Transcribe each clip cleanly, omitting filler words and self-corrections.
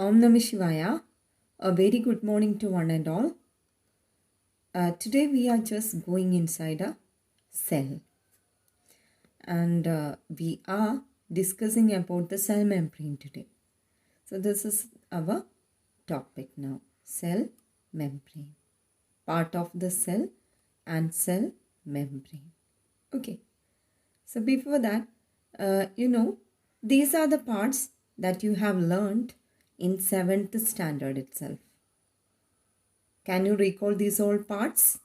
Om Namah Shivaya. A very good morning to one and all. Today we are just going inside a cell, and we are discussing about the cell membrane today. So this is our topic now. Cell membrane. Part of the cell and cell membrane. Okay. So before that, these are the parts that you have learned in 7th standard itself. Can you recall these all parts?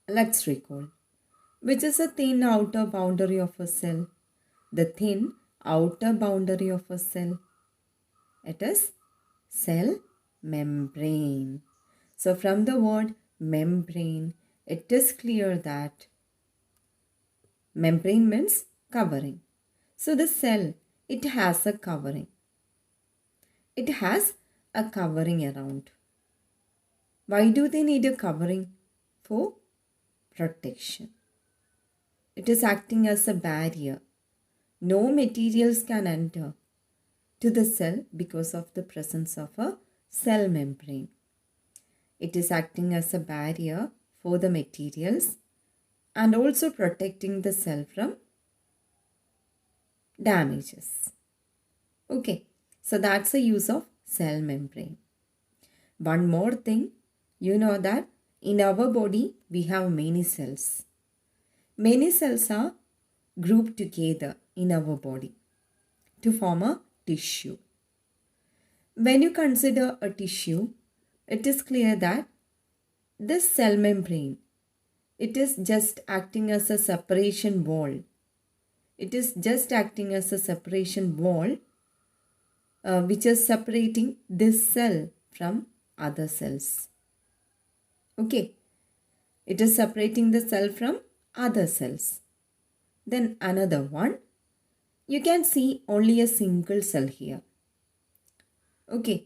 Let's recall. Which is a thin outer boundary of a cell? The thin outer boundary of a cell. It is cell membrane. So from the word membrane, it is clear that membrane means covering. So the cell, it has a covering. It has a covering around. Why do they need a covering? For protection. It is acting as a barrier. No materials can enter to the cell because of the presence of a cell membrane. It is acting as a barrier for the materials and also protecting the cell from damages. Okay, so that's the use of cell membrane. One more thing, you know that in our body we have many cells. Many cells are grouped together in our body to form a tissue. When you consider a tissue, it is clear that this cell membrane, it is just acting as a separation wall. It is just acting as a separation wall which is separating this cell from other cells. Okay, it is separating the cell from other cells. Then another one, you can see only a single cell here. Okay,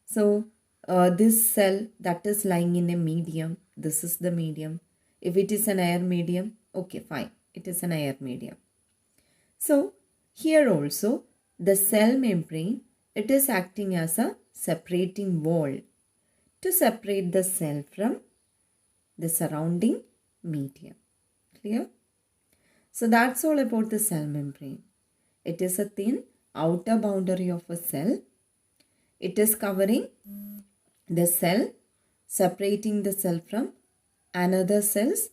so this cell that is lying in a medium, this is the medium. If it is an air medium, okay, fine, it is an air medium. So here also the cell membrane, it is acting as a separating wall to separate the cell from the surrounding medium. Clear? So that's all about the cell membrane. It is a thin outer boundary of a cell. It is covering the cell, separating the cell from another cells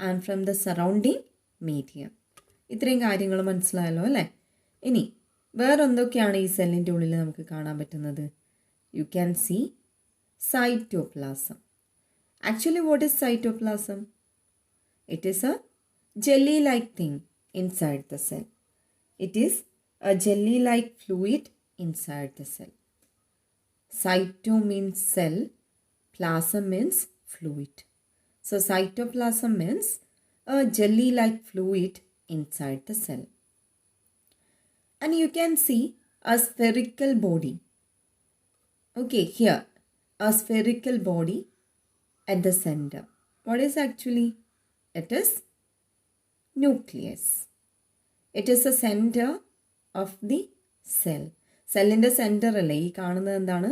and from the surrounding medium. ഇത്രയും കാര്യങ്ങൾ മനസ്സിലായല്ലോ അല്ലേ? ഇനി വേറെന്തൊക്കെയാണ് ഈ സെല്ലിൻ്റെ ഉള്ളിൽ നമുക്ക് കാണാൻ പറ്റുന്നത്? You can see cytoplasm. Actually, what is cytoplasm? It is a jelly-like thing inside the cell. It is a jelly-like fluid inside the cell. Cyto means cell, plasm means fluid. So cytoplasm means a jelly-like fluid inside the cell. And you can see a spherical body. Okay, here, a spherical body at the center. What is actually? It is nucleus. It is the center of the cell. സെല്ലിൻ്റെ centre അല്ലേ ഈ കാണുന്നത്? എന്താണ്?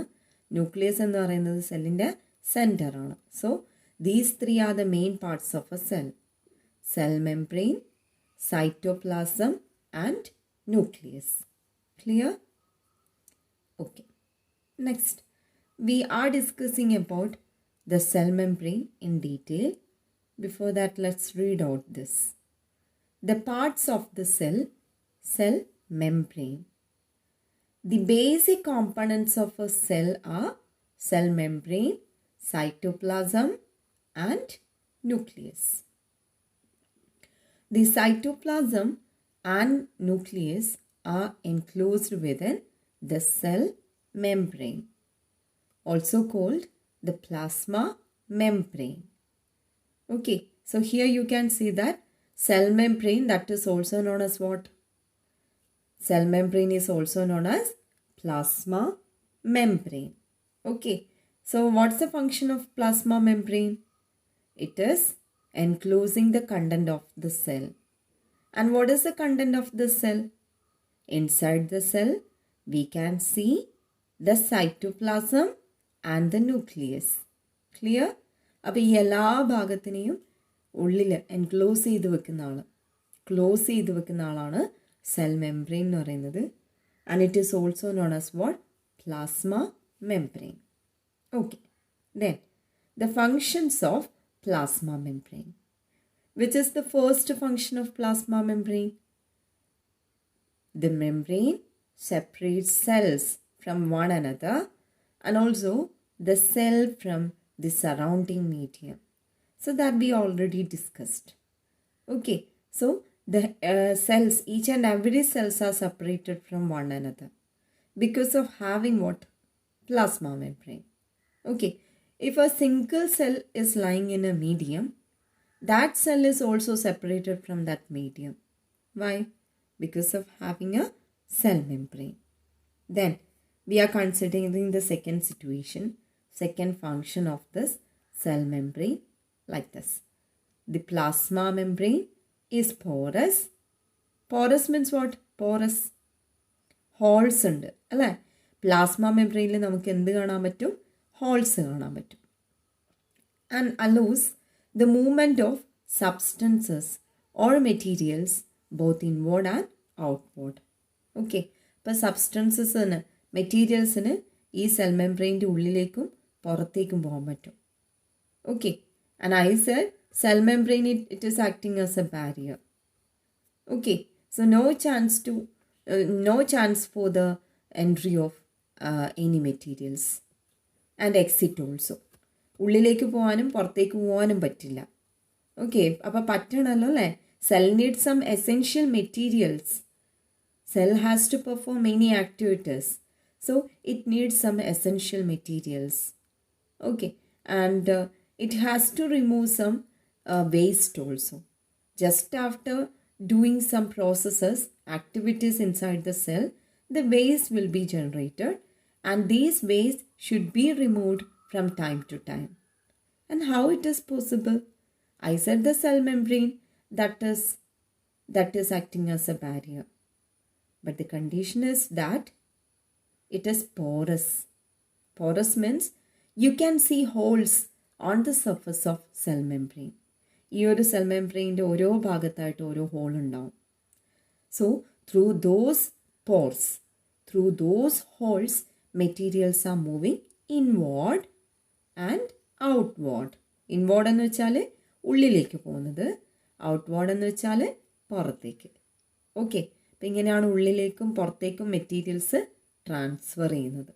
Nucleus എന്ന് പറയുന്നത് സെല്ലിൻ്റെ സെൻറ്ററാണ്. So these three are the main parts of a cell. Cell membrane, cytoplasm and nucleus. Clear? Okay. Next, we are discussing about the cell membrane in detail. Before that, let's read out this. The parts of the cell membrane. The basic components of a cell are cell membrane, cytoplasm and nucleus. The cytoplasm and nucleus are enclosed within the cell membrane, also called the plasma membrane. Okay, so here you can see that cell membrane, that is also known as what? Cell membrane is also known as plasma membrane. Okay, so what's the function of plasma membrane? It is enclosing the content of the cell. And what is the content of the cell? Inside the cell, we can see the cytoplasm and the nucleus. Clear? അപ്പോൾ ഈ എല്ലാ ഭാഗത്തിനെയും ഉള്ളിൽ enclose ചെയ്ത് വെക്കുന്ന ആളാണ് cell membrane എന്ന് പറയുന്നത്. And it is also known as what? Plasma membrane. Okay, then the functions of plasma membrane. Which is the first function of plasma membrane? The membrane separates cells from one another and also the cell from the surrounding medium. So that we already discussed. Okay, so the cells, each and every cells are separated from one another because of having what? Plasma membrane. Okay. If a single cell is lying in a medium, that cell is also separated from that medium. Why? Because of having a cell membrane. Then we are considering the second situation, second function of this cell membrane like this. The plasma membrane is porous. Porous means what? Porous. Holes ഉണ്ട് അല്ലേ? Plasma മെംബ്രെയിനിൽ നമുക്ക് എന്ത് കാണാൻ പറ്റും? Holes കാണാൻ പറ്റും. And allows the movement of substances or materials both inward and outward. Okay, ഇപ്പോൾ സബ്സ്റ്റൻസസിന്, മെറ്റീരിയൽസിന് ഈ സെൽ മെംബ്രെയിൻ്റെ ഉള്ളിലേക്കും പുറത്തേക്കും പോകാൻ പറ്റും. Okay, and I said cell membrane it is acting as a barrier. Okay, so no chance for the entry of any materials and exit also. ഉള്ളിലേക്ക് പോകാനും പുറത്തേക്ക് പോകാനും പറ്റില്ല. ഓക്കെ, അപ്പോൾ പറ്റണമല്ലോ അല്ലേ? Cell need some essential materials. Cell has to perform many activities, so it needs some essential materials. Okay, and it has to remove some waste also. Just after doing some processes, activities inside the cell, the waste will be generated and these waste should be removed from time to time. And how it is possible? I said the cell membrane that is acting as a barrier. But the condition is that it is porous. Porous means you can see holes on the surface of cell membrane. ഈ ഒരു cell മെംബ്രെയിൻ്റെ ഓരോ ഭാഗത്തായിട്ട് ഓരോ hole ഉണ്ടാവും. So through those pores, through those holes materials are moving inward and outward. Inward എന്ന് വെച്ചാൽ ഉള്ളിലേക്ക് പോകുന്നത്, ഔട്ട്വേർഡ് എന്ന് വെച്ചാൽ പുറത്തേക്ക്. ഓക്കെ, അപ്പം ഇങ്ങനെയാണ് ഉള്ളിലേക്കും പുറത്തേക്കും മെറ്റീരിയൽസ് ട്രാൻസ്ഫർ ചെയ്യുന്നത്.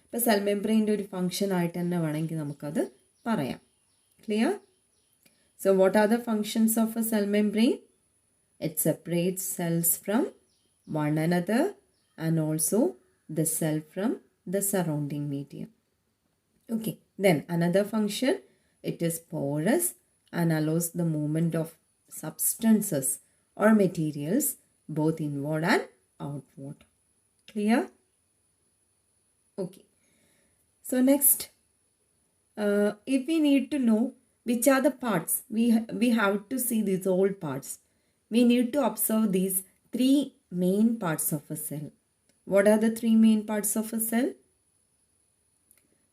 ഇപ്പോൾ സെൽ മെംബ്രെയിൻ്റെ ഒരു ഫങ്ഷൻ ആയിട്ട് തന്നെ വേണമെങ്കിൽ നമുക്കത് പറയാം. Clear? So what are the functions of a cell membrane? It separates cells from one another and also the cell from the surrounding medium. Okay, then another function, it is porous and allows the movement of substances or materials both inward and outward. Clear? Okay. So next, if we need to know which are the parts, we have to see these all parts. We need to observe these three main parts of a cell. What are the three main parts of a cell?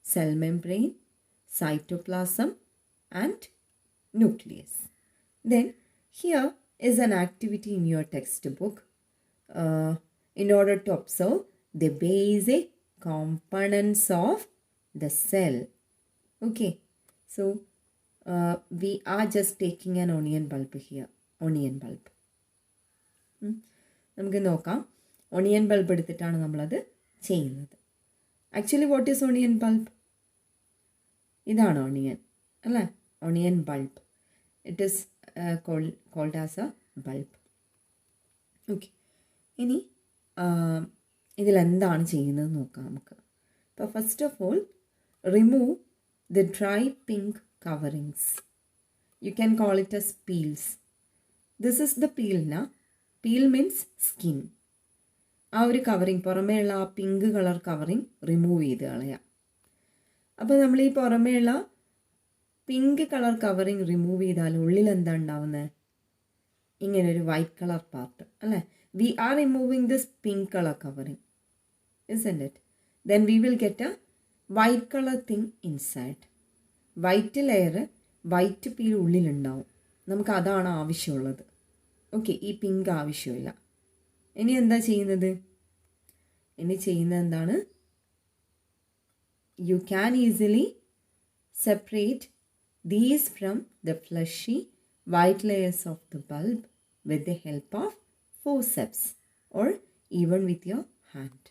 Cell membrane, cytoplasm and nucleus. Then here is an activity in your textbook in order to observe the basic components of the cell. Okay, so we are just taking an onion bulb here. Onion bulb. നമുക്ക് നോക്കാം. Onion bulb എടുത്തിട്ടാണ് നമ്മളത് ചെയ്യുന്നത്. Actually what is onion bulb? ഇതാണ് onion അല്ലേ? Onion bulb. It is called as a bulb. Okay, ഇനി ഇതിലെന്താണ് ചെയ്യുന്നത് നോക്കാം നമുക്ക്. അപ്പോൾ first of all remove the dry pink coverings. You can call it as peels. This is the peel na. Peel means skin. ആ ഒരു covering, പുറമേയുള്ള ആ പിങ്ക് കളർ കവറിങ് റിമൂവ് ചെയ്ത് കളയാം. അപ്പോൾ നമ്മൾ ഈ പുറമേയുള്ള പിങ്ക് കളർ കവറിങ് റിമൂവ് ചെയ്താൽ ഉള്ളിൽ എന്താ ഉണ്ടാവുന്നത്? ഇങ്ങനൊരു വൈറ്റ് കളർ പാർട്ട് അല്ലേ? we are removing this pink color covering, isn't it? Then we will get a white color thing inside. White layer, white peel ഉള്ളിലുണ്ടാവും. നമുക്ക് അതാണ് ആവശ്യമുള്ളത്. ഓക്കെ, ഈ പിങ്ക് ആവശ്യമില്ല. ഇനി എന്താ ചെയ്യുന്നത്? ഇനി ചെയ്യുന്നത് എന്താണ്? You can easily separate these from the fleshy white layers of the bulb with the help of forceps or even with your hand.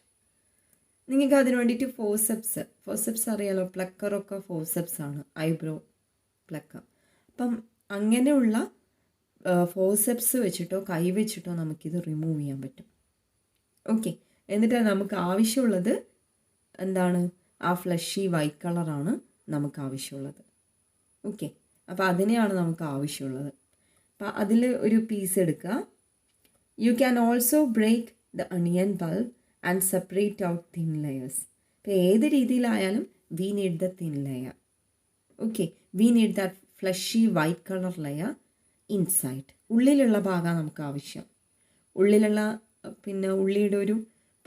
നിങ്ങൾക്ക് അതിന് വേണ്ടിയിട്ട് ഫോർസെപ്സ് അറിയാലോ, പ്ലക്കറൊക്കെ ഫോർസെപ്സ് ആണ്, ഐബ്രോ പ്ലക്കർ. അപ്പം അങ്ങനെയുള്ള ഫോർസെപ്സ് വെച്ചിട്ടോ കൈ വെച്ചിട്ടോ നമുക്കിത് റിമൂവ് ചെയ്യാൻ പറ്റും. ഓക്കെ, എന്നിട്ട് നമുക്ക് ആവശ്യമുള്ളത് എന്താണ്? ആ ഫ്ലഷി വൈറ്റ് കളറാണ് നമുക്ക് ആവശ്യമുള്ളത്. ഓക്കെ, അപ്പോൾ അതിനെയാണ് നമുക്ക് ആവശ്യമുള്ളത്. അപ്പം അതിൽ ഒരു പീസ് എടുക്കുക. You can also break the onion bulb and separate out thin layers. ഇപ്പോൾ ഏത് രീതിയിലായാലും we need the thin layer. Okay, we need that fleshy white colour layer inside. ഉള്ളിലുള്ള ഭാഗമാണ് നമുക്ക് ആവശ്യം. ഉള്ളിലുള്ള പിന്നെ ഉള്ളിയുടെ ഒരു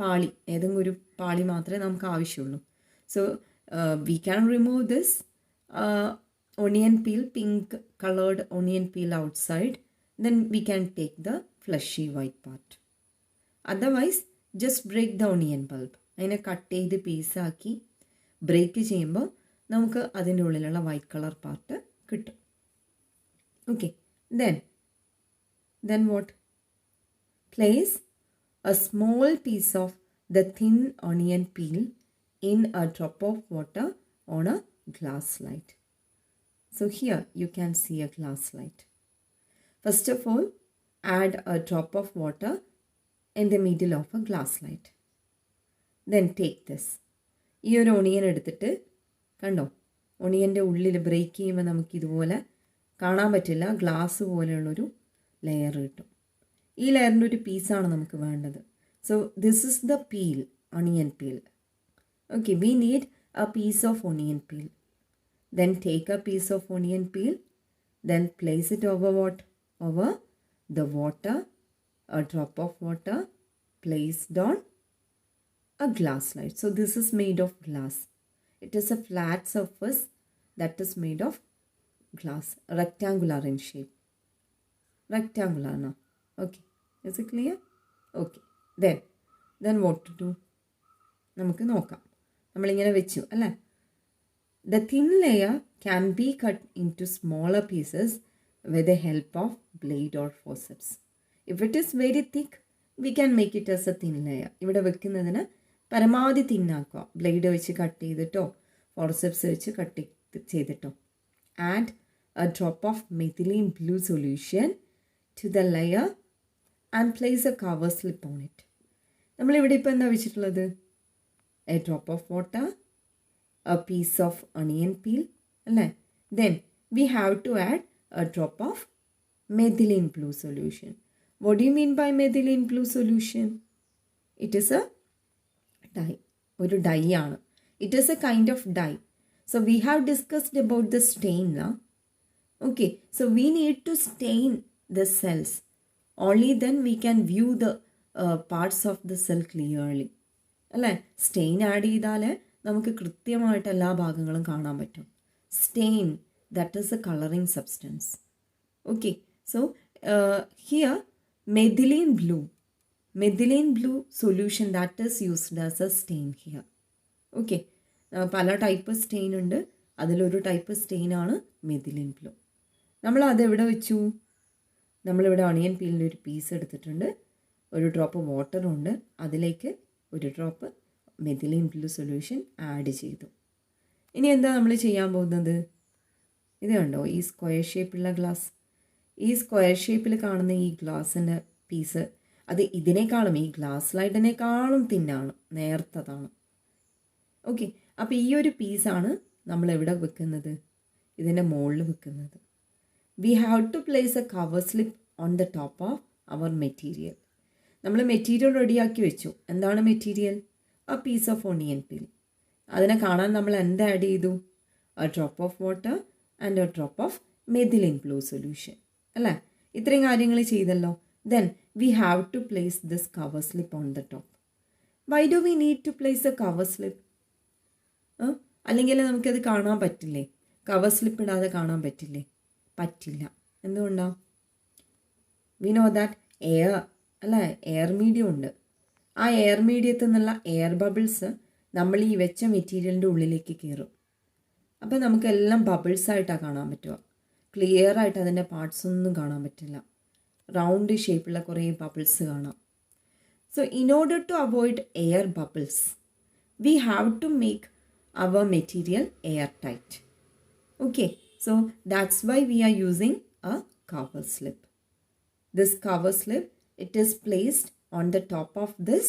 പാളി, ഏതെങ്കിലും ഒരു പാളി മാത്രമേ നമുക്ക് ആവശ്യമുള്ളൂ. So we can remove this onion peel, pink colored onion peel outside. Then we can take the fleshy white part. Otherwise, just break the onion bulb. അതിനെ കട്ട് ചെയ്ത് പീസാക്കി ബ്രേക്ക് ചെയ്യുമ്പോൾ നമുക്ക് അതിൻ്റെ ഉള്ളിലുള്ള വൈറ്റ് കളർ പാർട്ട് കിട്ടും. Okay, then what? Place a small piece of the thin onion peel in a drop of water on a glass slide. So here you can see a glass slide. First of all, add a drop of water in the middle of a glass slide. Then take this. ഈ ഒരു onion എടുത്തിട്ട് കണ്ടോ, ഒണിയൻ്റെ ഉള്ളിൽ break ചെയ്യുമ്പോൾ നമുക്കിതുപോലെ കാണാൻ പറ്റില്ല, glass പോലെയുള്ളൊരു layer കിട്ടും. ഈ ലെയറിൻ്റെ ഒരു പീസാണ് നമുക്ക് വേണ്ടത്. So this is the peel, onion peel. Okay, we need a piece of onion peel. Then take a piece of onion peel, then place it over what? Over the water, a drop of water placed on a glass slide. So this is made of glass. It is a flat surface that is made of glass, rectangular in shape. Rectangular now. Okay, is it clear? Okay, then what to do? നമുക്ക് നോക്കാം. നമ്മളിങ്ങനെ വെച്ചു അല്ലേ? The thin layer can be cut into smaller pieces with the help of blade or forceps. If it is very thick, we can make it as a thin layer. ഇവിടെ വെക്കുന്നതിന് പരമാവധി തിന്നാക്കുക. Blade വെച്ച് cut ചെയ്തിട്ടോ forceps വെച്ച് cut ചെയ്തിട്ടോ. Add a drop of methylene blue solution to the layer and place a cover slip on it. നമ്മളിവിടെ ഇപ്പോൾ എന്താ വെച്ചിട്ടുള്ളത്? A drop of water, a piece of onion peel, അല്ലേ? Then we have to add a drop of methylene blue solution. What do you mean by methylene blue solution? It is a dye. ഒരു dye ആണ്. It is a kind of dye. So we have discussed about the stain now. Okay, so we need to stain the cells. Only then we can view the parts of the cell clearly. അല്ലേ? Stain add ചെയ്താൽ നമുക്ക് കൃത്യമായിട്ട് എല്ലാ ഭാഗങ്ങളും കാണാൻ പറ്റും. Stain, that is a colouring substance. Okay, so here methylene blue solution that is used as a stain here. Okay, പല type stain ഉണ്ട്, അതിലൊരു ടൈപ്പ് സ്റ്റെയിനാണ് മെഥിലീൻ ബ്ലൂ. നമ്മൾ അതെവിടെ വെച്ചു? നമ്മളിവിടെ ഒണിയൻ പീലിൻ്റെ ഒരു പീസ് എടുത്തിട്ടുണ്ട്, ഒരു ഡ്രോപ്പ് വാട്ടറുണ്ട്, അതിലേക്ക് ഒരു drop methylene blue solution add ചെയ്തു. ഇനി എന്താ നമ്മൾ ചെയ്യാൻ പോകുന്നത്? ഇത് കണ്ടോ, ഈ സ്ക്വയർ ഷേപ്പുള്ള ഗ്ലാസ്, ഈ സ്ക്വയർ ഷേപ്പിൽ കാണുന്ന ഈ ഗ്ലാസിൻ്റെ പീസ് അത് ഇതിനേക്കാളും, ഈ ഗ്ലാസ് സ്ലൈഡിനേക്കാളും തിന്നാണ്, നേർത്തതാണ്. ഓക്കെ, അപ്പോൾ ഈ ഒരു പീസാണ് നമ്മൾ എവിടെ വെക്കുന്നത്? ഇതിൻ്റെ മുകളിൽ വെക്കുന്നത്. We have to place a cover slip on the top of our material. നമ്മൾ മെറ്റീരിയൽ റെഡിയാക്കി വെച്ചു. എന്താണ് material? a piece of onion peel. അതിനെ കാണാൻ നമ്മൾ എന്ത് ആഡ് ചെയ്തു? a drop of water and a drop of methylene blue solution. അല്ലേ? ഇത്രയും കാര്യങ്ങൾ ചെയ്തല്ലോ. Then we have to place this cover slip on the top. Why do we need to place a cover slip? അല്ലെങ്കിൽ നമുക്കത് കാണാൻ പറ്റില്ലേ? Cover slip ഇടാതെ കാണാൻ പറ്റില്ലേ? പറ്റില്ല. എന്തുകൊണ്ടാണ്? വി നോ ദാറ്റ് എയർ അല്ലേ, എയർ മീഡിയം ഉണ്ട്. ആ എയർ മീഡിയത്തിൽ നിന്നുള്ള എയർ ബബിൾസ് നമ്മൾ ഈ വെച്ച മെറ്റീരിയലിൻ്റെ ഉള്ളിലേക്ക് കയറും. അപ്പോൾ നമുക്കെല്ലാം ബബിൾസായിട്ടാണ് കാണാൻ പറ്റുക. ക്ലിയർ ആയിട്ട് അതിൻ്റെ പാർട്സ് ഒന്നും കാണാൻ പറ്റില്ല. റൗണ്ട് ഷേപ്പുള്ള കുറേ ബബിൾസ് കാണാം. So in order to avoid air bubbles we have to make our material airtight. Okay, so that's why we are using a cover slip. This cover slip, it is placed on the top of this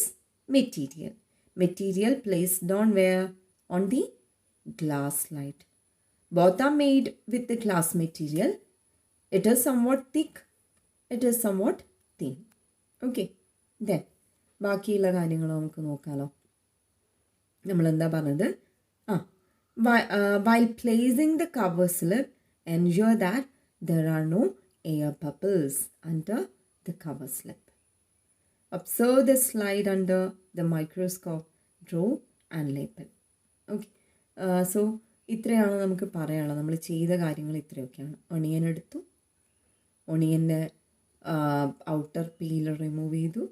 material. Material placed on where? On the glass slide. Both are made with the glass material. It is somewhat thick. It is somewhat thin. Okay, then ബാക്കിയുള്ള കാര്യങ്ങൾ നമുക്ക് നോക്കാമല്ലോ. നമ്മളെന്താ പറഞ്ഞത്? While placing the cover slip, ensure that there are no air bubbles under the cover slip. Observe the slide under the microscope, draw and label. Okay, so ഇത്രയാണ് നമുക്ക് പറയാനുള്ളത്. നമ്മൾ ചെയ്ത കാര്യങ്ങൾ ഇത്രയൊക്കെയാണ്. ഒണിയൻ എടുത്തു, ഒണിയൻ്റെ ഔട്ടർ പീൽ റിമൂവ് ചെയ്തു,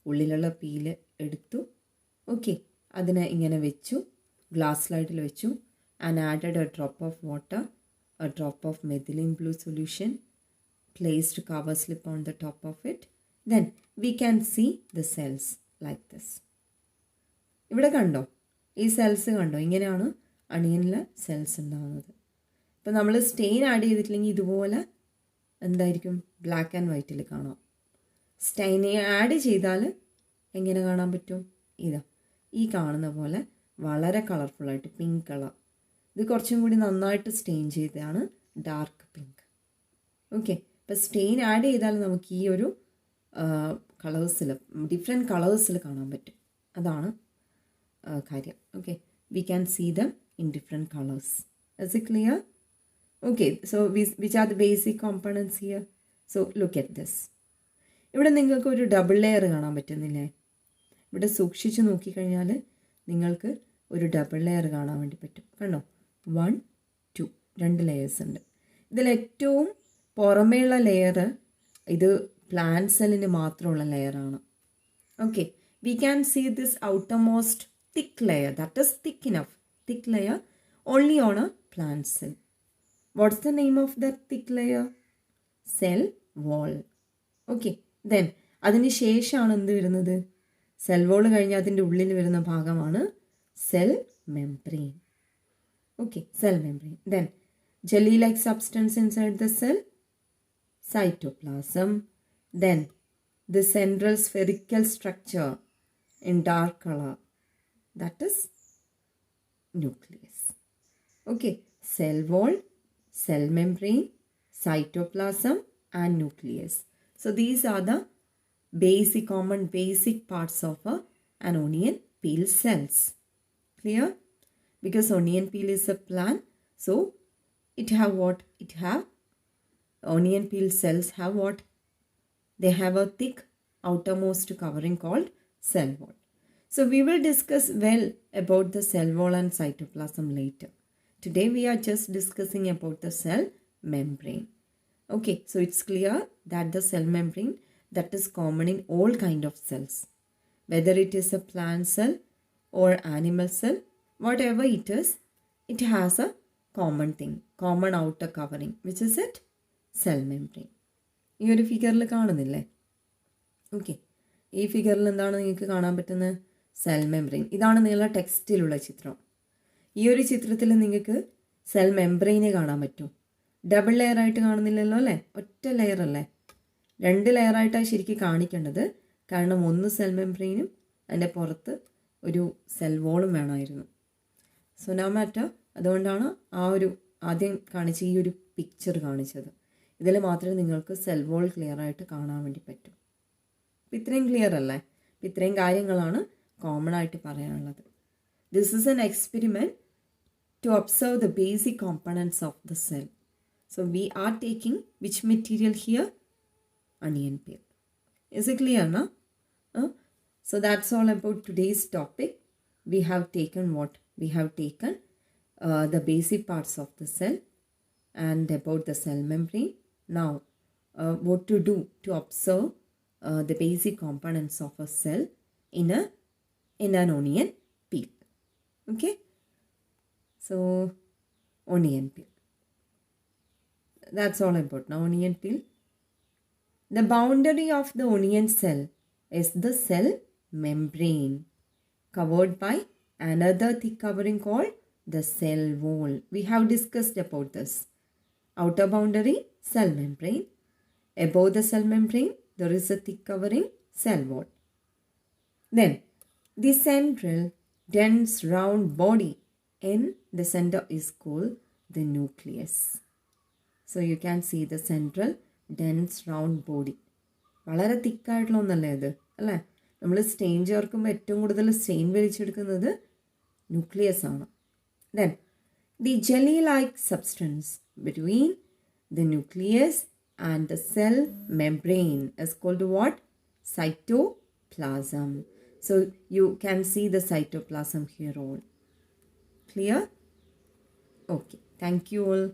ഉള്ളിലുള്ള പീല് എടുത്തു. ഓക്കെ, അതിനെ ഇങ്ങനെ വെച്ചു, ഗ്ലാസ് സ്ലൈഡിൽ വെച്ചു, and added a drop of water, a drop of methylene blue solution, placed cover slip on the top of it. Then we can see the cells like this. ഇവിടെ കണ്ടോ? ഈ cells കണ്ടോ? ഇങ്ങനെയാണ് അണിയനിൽ സെൽസ് ഉണ്ടാകുന്നത്. ഇപ്പം നമ്മൾ സ്റ്റെയിൻ ആഡ് ചെയ്തിട്ടില്ലെങ്കിൽ ഇതുപോലെ എന്തായിരിക്കും? ബ്ലാക്ക് ആൻഡ് വൈറ്റിൽ കാണാം. സ്റ്റെയിൻ ആഡ് ചെയ്താൽ എങ്ങനെ കാണാൻ പറ്റും? ഇതാ ഈ കാണുന്ന പോലെ വളരെ കളർഫുള്ളായിട്ട് പിങ്ക് കളർ. ഇത് കുറച്ചും കൂടി നന്നായിട്ട് സ്റ്റെയിൻ ചെയ്തതാണ് ഡാർക്ക് പിങ്ക്. ഓക്കെ, ഇപ്പോൾ സ്റ്റെയിൻ ആഡ് ചെയ്താൽ നമുക്ക് ഈ ഒരു കളേഴ്സിൽ ഡിഫറെൻറ്റ് കളേഴ്സിൽ കാണാൻ പറ്റും. അതാണ് കാര്യം. Okay, we can see them in different colours. Is it clear? Okay, so which are the basic components here? So look at this. ഇവിടെ നിങ്ങൾക്ക് ഒരു ഡബിൾ ലെയർ കാണാൻ പറ്റുന്നില്ലേ? ഇവിടെ സൂക്ഷിച്ച് നോക്കിക്കഴിഞ്ഞാൽ നിങ്ങൾക്ക് ഒരു ഡബിൾ ലെയർ കാണാൻ വേണ്ടി പറ്റും. കണ്ടോ? 1, 2 2 ലെയേഴ്സ് ഉണ്ട്. ഇതിലേറ്റവും പുറമേയുള്ള ലെയർ ഇത് പ്ലാന്റ് സെല്ലിന് മാത്രമുള്ള ലെയറാണ്. Okay, we can see this outermost thick layer, that is thick enough, thick layer only on a plant cell. What's the name of the thick layer? Cell wall. Okay, then അതിന് ശേഷമാണ് എന്ത് വരുന്നത്? Cell wall കഴിഞ്ഞ് അതിൻ്റെ ഉള്ളിൽ വരുന്ന ഭാഗമാണ് cell membrane. Okay, cell membrane. Then jelly-like substance inside the cell, cytoplasm. Then the central spherical structure in dark color, that is nucleus. Okay, cell wall, cell membrane, cytoplasm and nucleus. So these are the common basic parts of an onion peel cells. Clear? Because onion peel is a plant, so it have what? It have onion peel cells have what? They have a thick outermost covering called cell wall. So we will discuss well about the cell wall and cytoplasm later. Today we are just discussing about the cell membrane. Okay, so it's clear that the cell membrane that is common in all kind of cells, whether it is a plant cell or animal cell, whatever it is, it has a common thing, common outer covering, which is it? Cell membrane. ഈ ഒരു ഫിഗറിൽ കാണുന്നില്ലേ? Okay, ഈ ഫിഗറിൽ എന്താണ് നിങ്ങൾക്ക് കാണാൻ പറ്റുന്നത്? Cell membrane. ഇതാണ് നിങ്ങളുടെ ടെക്സ്റ്റിലുള്ള ചിത്രം. ഈ ഒരു ചിത്രത്തിൽ നിങ്ങൾക്ക് സെൽ മെംബ്രെയിനെ കാണാൻ പറ്റും. ഡബിൾ ലെയർ ആയിട്ട് കാണുന്നില്ലല്ലോ അല്ലേ? ഒറ്റ ലെയർ അല്ലേ? 2 ലെയറായിട്ടാണ് ശരിക്കും കാണിക്കേണ്ടത്. കാരണം ഒന്ന് സെൽ മെംബ്രെയിനും അതിൻ്റെ പുറത്ത് ഒരു സെൽ വോളും വേണമായിരുന്നു. സോ നോ മാറ്റർ, അതുകൊണ്ടാണ് ആ ഒരു ആദ്യം കാണിച്ച ഈ ഒരു പിക്ചർ കാണിച്ചത്. ഇതിൽ മാത്രമേ നിങ്ങൾക്ക് സെൽ വോൾ ക്ലിയർ ആയിട്ട് കാണാൻ വേണ്ടി പറ്റൂ. അപ്പോൾ ഇത്രയും ക്ലിയർ അല്ലേ? അപ്പോൾ ഇത്രയും കാര്യങ്ങളാണ് കോമൺ ആയിട്ട് പറയാനുള്ളത്. This is an experiment to observe the basic components of the cell. So we are taking which material here? Onion peel. Is it clear, no? So that's all about today's topic. We have taken what? We have taken the basic parts of the cell and about the cell membrane. Now, what to do to observe the basic components of a cell in an onion peel. Okay? So, onion peel. That's all about now onion peel. The boundary of the onion cell is the cell membrane covered by another thick covering called the cell wall. We have discussed about this. Outer boundary, cell membrane. Above the cell membrane, there is a thick covering, cell wall. Then, the central dense round body in the center is called the nucleus. So you can see the central dense round body. വളരെ തിക്കായിട്ടുള്ള ഒന്നല്ലേ ഇത് അല്ലേ? നമ്മൾ stain ചേർക്കുമ്പോൾ ഏറ്റവും കൂടുതൽ stain വലിച്ചെടുക്കുന്നത് nucleus ആണ്. Then the jelly like substance between the nucleus and the cell membrane is called what? Cytoplasm. So you can see the cytoplasm here all. Clear? Okay. Thank you all.